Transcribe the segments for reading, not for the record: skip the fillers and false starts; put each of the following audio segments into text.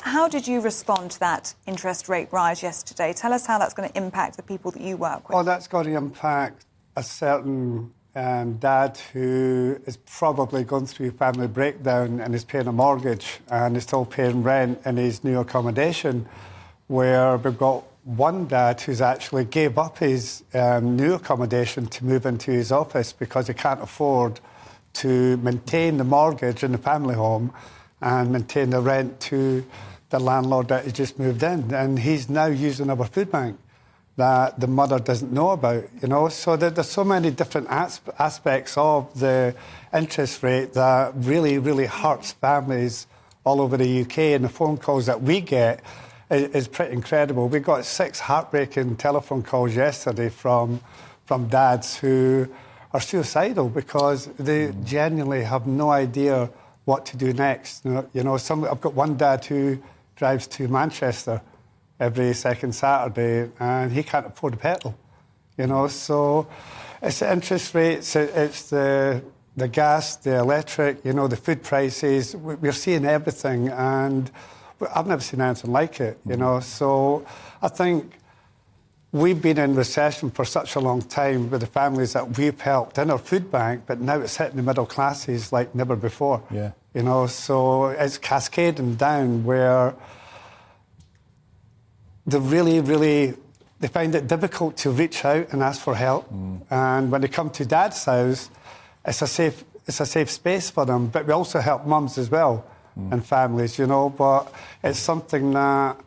How did you respond to that interest rate rise yesterday? Tell us how that's going to impact the people that you work with. Well, that's going to impact a certain dad who is probably going through family breakdown and is paying a mortgage and is still paying rent in his new accommodation, where we've got one dad who's actually gave up his new accommodation to move into his office because he can't afford to maintain the mortgage in the family home and maintain the rent to the landlord that he just moved in. And he's now using our food bank that the mother doesn't know about, you know. So there's so many different aspects of the interest rate that really, really hurts families all over the UK. And the phone calls that we get is pretty incredible. We got 6 heartbreaking telephone calls yesterday from dads who are suicidal because they genuinely have no idea what to do next. You know, I've got one dad who drives to Manchester every second Saturday and he can't afford a petrol, you know. So it's the interest rates, it's the gas, the electric, you know, the food prices. We're seeing everything and I've never seen anything like it, you know. So I think we've been in recession for such a long time with the families that we've helped in our food bank, but now it's hitting the middle classes like never before. Yeah. You know, so it's cascading down where they they find it difficult to reach out and ask for help. And when they come to Dad's house, it's a safe space for them. But we also help mums as well and families, you know. But it's something that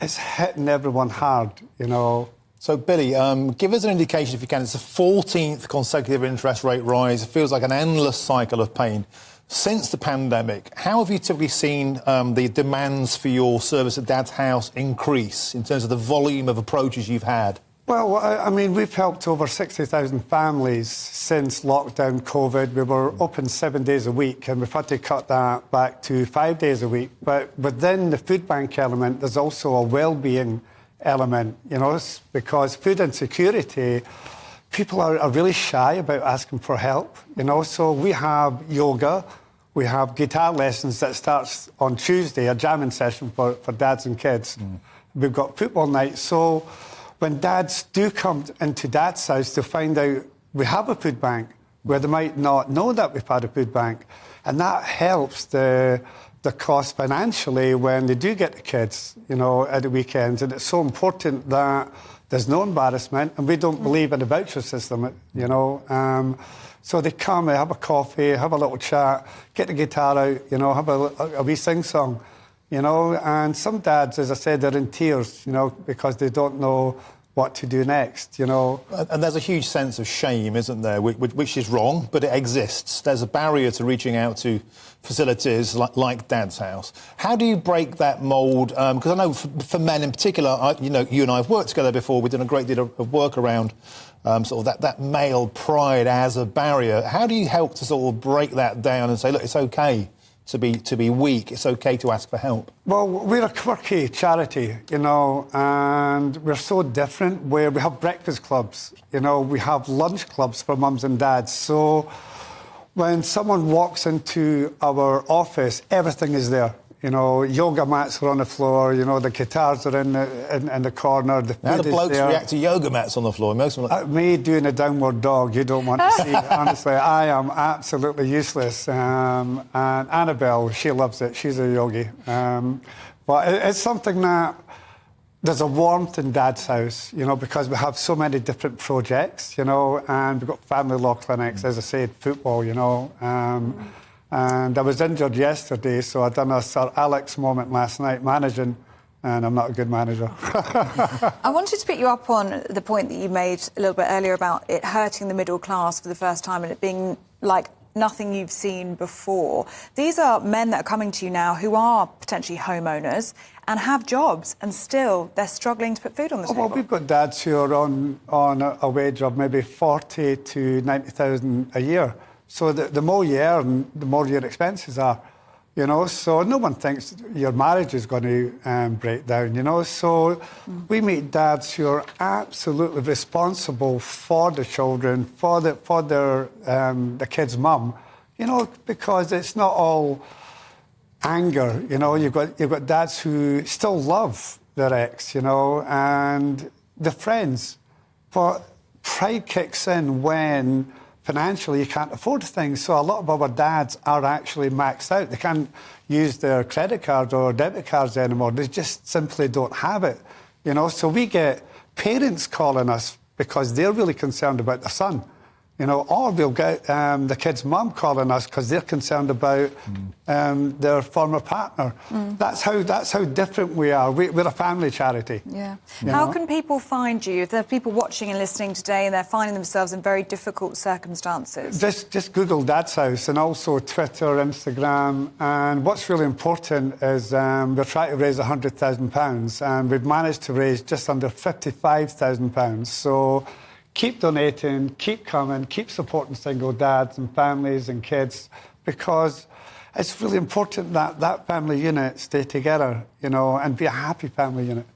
it's hitting everyone hard, you know. So, Billy, give us an indication, if you can. It's the 14th consecutive interest rate rise. It feels like an endless cycle of pain. Since the pandemic, how have you typically seen the demands for your service at Dad's house increase in terms of the volume of approaches you've had? Well, I mean, we've helped over 60,000 families since lockdown, COVID. We were open 7 days a week and we've had to cut that back to 5 days a week. But within the food bank element, there's also a well-being element, you know, because food insecurity, people are really shy about asking for help, you know. So we have yoga, we have guitar lessons that starts on Tuesday, a jamming session for dads and kids. We've got football night. So when dads do come into Dad's house to find out we have a food bank, where they might not know that we've had a food bank, and that helps the cost financially when they do get the kids, you know, at the weekends. And it's so important that there's no embarrassment, and we don't believe in the voucher system, you know. So they come, they have a coffee, have a little chat, get the guitar out, you know, have a wee sing-song, you know. And some dads, as I said, they're in tears, you know, because they don't know what to do next, you know. And there's a huge sense of shame, isn't there, which is wrong, but it exists. There's a barrier to reaching out to facilities like Dad's house. How do you break that mould? Because I know for men in particular, you know, you and I have worked together before. We've done a great deal of work around sort of that male pride as a barrier. How do you help to sort of break that down and say, look, it's OK to be weak, it's OK to ask for help? Well, we're a quirky charity, you know, and we're so different where we have breakfast clubs, you know, we have lunch clubs for mums and dads. So when someone walks into our office, everything is there. You know, yoga mats are on the floor, you know, the guitars are in the corner, the food How do blokes is there. react to yoga mats on the floor? Most of them Me doing a downward dog, you don't want to see. Honestly, I am absolutely useless. And Annabelle, she loves it. She's a yogi. But it's something that there's a warmth in Dad's house, you know, because we have so many different projects, you know, and we've got family law clinics, as I said, football, you know. And I was injured yesterday, so I done a Sir Alex moment last night managing, and I'm not a good manager. I wanted to pick you up on the point that you made a little bit earlier about it hurting the middle class for the first time and it being like nothing you've seen before. These are men that are coming to you now who are potentially homeowners and have jobs, and still they're struggling to put food on the table. Well, we've got dads who are on a wage of maybe 40 to 90,000 a year. So the more you earn, the more your expenses are, you know. So no one thinks your marriage is going to break down, you know. So we meet dads who are absolutely responsible for the children, for the kids' mum, you know, because it's not all anger. You know, you've got dads who still love their ex, you know, and they're friends. But pride kicks in when financially you can't afford things. So a lot of our dads are actually maxed out. They can't use their credit cards or debit cards anymore. They just simply don't have it, you know. So we get parents calling us because they're really concerned about their son. You know, or we'll get the kid's mum calling us because they're concerned about their former partner. That's how different we are. We're a family charity. Yeah. You How know? can people find you? If there are people watching and listening today and they're finding themselves in very difficult circumstances. Just Google Dad's House and also Twitter, Instagram. And what's really important is we're trying to raise £100,000 and we've managed to raise just under £55,000. So keep donating, keep coming, keep supporting single dads and families and kids, because it's really important that that family unit stay together, you know, and be a happy family unit.